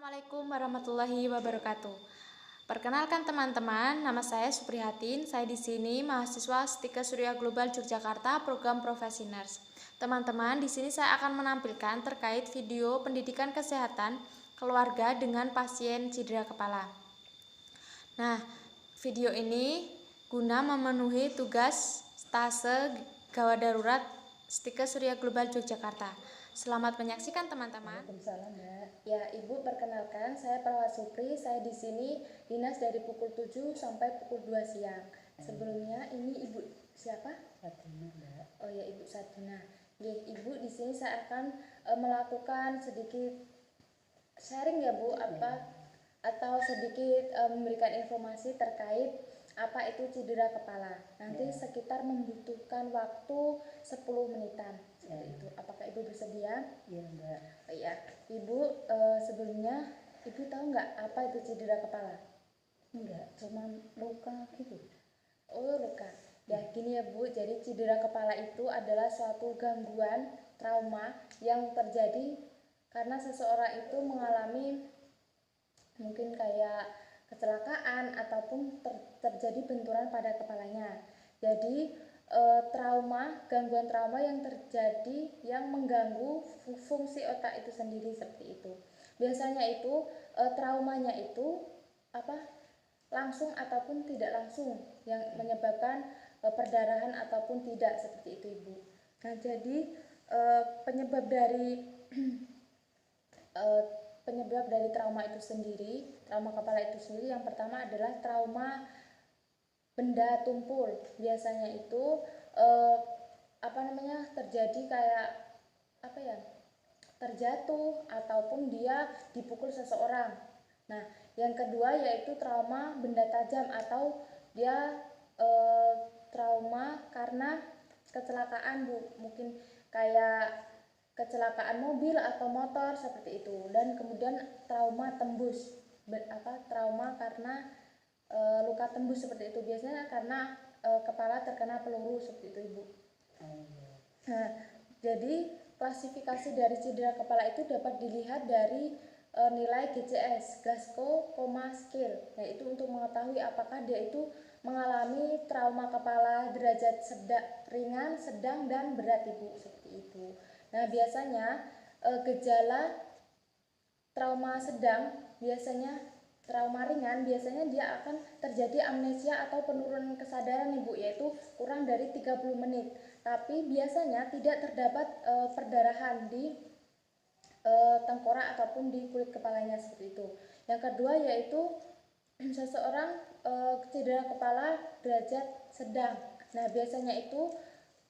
Assalamualaikum warahmatullahi wabarakatuh. Perkenalkan teman-teman, nama saya Suprihatin. Saya di sini mahasiswa Setika Surya Global Yogyakarta, program Profesi Nurse. Teman-teman, di sini saya akan menampilkan terkait video pendidikan kesehatan keluarga dengan pasien cedera kepala. Nah, video ini guna memenuhi tugas stase gawat darurat Setika Surya Global Yogyakarta. Selamat menyaksikan teman-teman. Waalaikumsalam, Mbak. Ya, Ibu perkenalkan, saya Prawa Supri. Saya di sini dinas dari pukul 7 sampai pukul 2 siang. Sebelumnya ini Ibu siapa? Sadina, Mbak. Oh ya, Ibu Sadina. Ibu di sini saya akan melakukan sedikit sharing ya, Bu, atau sedikit memberikan informasi terkait apa itu cedera kepala. Nanti sekitar membutuhkan waktu 10 menitan seperti itu. Apakah Ibu bersedia? Iya, Mbak. Oh ya, Ibu sebelumnya Ibu tahu nggak apa itu cedera kepala? Enggak, cuma luka gitu. Oh, luka. Ya, gini ya Bu, jadi cedera kepala itu adalah suatu gangguan trauma yang terjadi karena seseorang itu mengalami mungkin kayak kecelakaan ataupun terjadi benturan pada kepalanya. Jadi gangguan trauma yang terjadi yang mengganggu fungsi otak itu sendiri seperti itu. Biasanya itu traumanya itu langsung ataupun tidak langsung yang menyebabkan perdarahan ataupun tidak seperti itu, Ibu. Nah, jadi penyebab dari penyebab dari trauma itu sendiri, trauma kepala itu sendiri yang pertama adalah trauma benda tumpul. Biasanya itu terjadi kayak terjatuh ataupun dia dipukul seseorang. Nah, yang kedua yaitu trauma benda tajam atau dia trauma karena kecelakaan, Bu. Mungkin kayak kecelakaan mobil atau motor seperti itu. Dan kemudian trauma tembus, trauma karena luka tembus seperti itu. Biasanya karena kepala terkena peluru seperti itu, Ibu. Nah, jadi klasifikasi dari cedera kepala itu dapat dilihat dari nilai GCS, Glasgow Coma Scale, yaitu untuk mengetahui apakah dia itu mengalami trauma kepala derajat ringan, sedang, dan berat, Ibu, seperti itu. Nah, biasanya gejala trauma ringan biasanya dia akan terjadi amnesia atau penurunan kesadaran, Ibu, yaitu kurang dari 30 menit. Tapi biasanya tidak terdapat perdarahan di tengkorak ataupun di kulit kepalanya seperti itu. Yang kedua yaitu seseorang cedera kepala derajat sedang. Nah, biasanya itu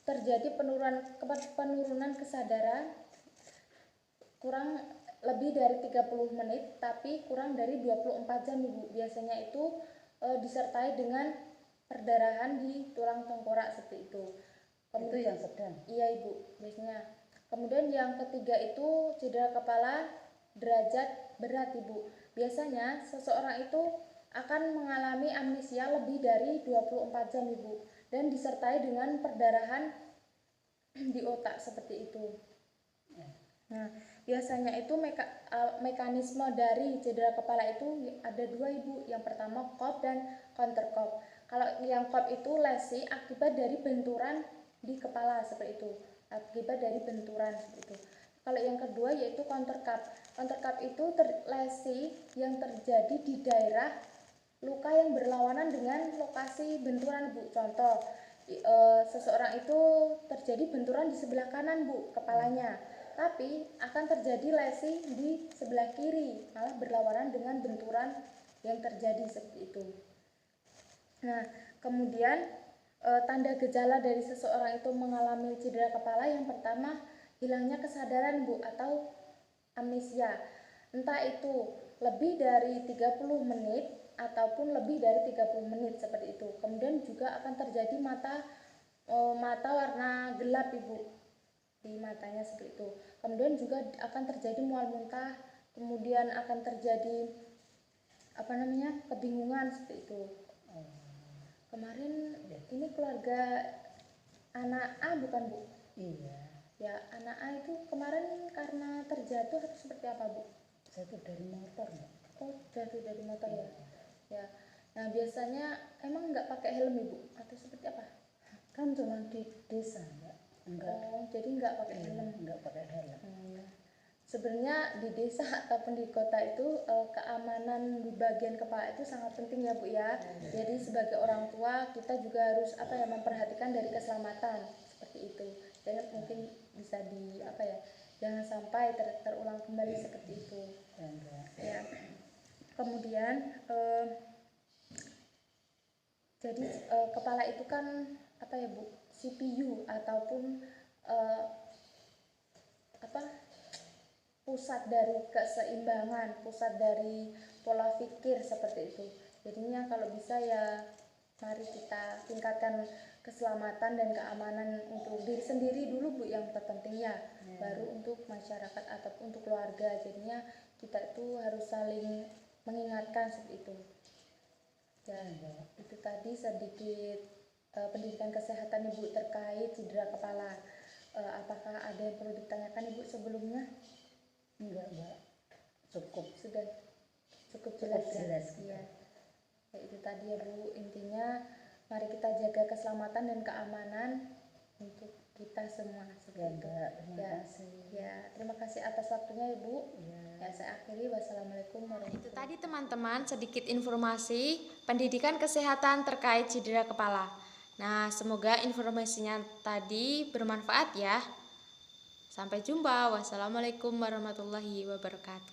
terjadi penurunan kesadaran kurang lebih dari 30 menit tapi kurang dari 24 jam, Ibu. Biasanya itu disertai dengan perdarahan di tulang tengkorak seperti itu. Itu yang sedang? Iya, Ibu, biasanya. Kemudian yang ketiga itu cedera kepala derajat berat, Ibu. Biasanya seseorang itu akan mengalami amnesia lebih dari 24 jam, Ibu, dan disertai dengan perdarahan di otak seperti itu. Nah, biasanya itu mekanisme dari cedera kepala itu ada dua, Ibu. Yang pertama COP dan counter COP. Kalau yang COP itu lesi akibat dari benturan di kepala seperti itu, akibat dari benturan seperti itu. Kalau yang kedua yaitu counter COP. Counter COP itu lesi yang terjadi di daerah luka yang berlawanan dengan lokasi benturan, Bu. Contoh, seseorang itu terjadi benturan di sebelah kanan, Bu, kepalanya, tapi akan terjadi lesi di sebelah kiri, malah berlawanan dengan benturan yang terjadi seperti itu. Nah, kemudian tanda gejala dari seseorang itu mengalami cedera kepala yang pertama hilangnya kesadaran, Bu, atau amnesia. Entah itu lebih dari 30 menit ataupun lebih dari 30 menit seperti itu. Kemudian juga akan terjadi mata warna gelap, Ibu, di matanya seperti itu. Kemudian juga akan terjadi mual muntah, kemudian akan terjadi kebingungan seperti itu. Kemarin ini keluarga anak A bukan, Bu? Iya. Ya, anak A itu kemarin karena terjatuh atau seperti apa, Bu? Jatuh dari motor Mbak. Oh, jatuh dari motor ya. Ya. Nah, biasanya emang nggak pakai helm Ibu atau seperti apa? Kan cuma di desa Mbak. Enggak. Oh, jadi nggak pakai helm. Enggak pakai helm. Sebenarnya di desa ataupun di kota itu keamanan di bagian kepala itu sangat penting ya Bu ya. Jadi sebagai orang tua kita juga harus memperhatikan dari keselamatan seperti itu. Dan mungkin bisa jangan sampai terulang kembali seperti itu. Ya. Kemudian jadi kepala itu kan Bu? CPU ataupun pusat dari keseimbangan, pusat dari pola pikir seperti itu. Jadinya kalau bisa ya mari kita tingkatkan keselamatan dan keamanan untuk diri sendiri dulu Bu yang terpentingnya, baru untuk masyarakat ataupun untuk keluarga. Jadinya kita itu harus saling mengingatkan seperti itu. Ya, itu tadi sedikit pendidikan kesehatan Ibu terkait cedera kepala. Apakah ada yang perlu ditanyakan Ibu sebelumnya? Enggak Mbak. Sudah cukup jelas Ya. Ya, itu tadi ya Bu, intinya mari kita jaga keselamatan dan keamanan untuk kita semua seperti itu. Terima kasih. Ya, terima kasih atas waktunya Ibu. Ya, saya akhiri. Wassalamualaikum warahmatullahi Itu tadi teman-teman sedikit informasi pendidikan kesehatan terkait cedera kepala. Nah, semoga informasinya tadi bermanfaat ya. Sampai jumpa. Wassalamualaikum warahmatullahi wabarakatuh.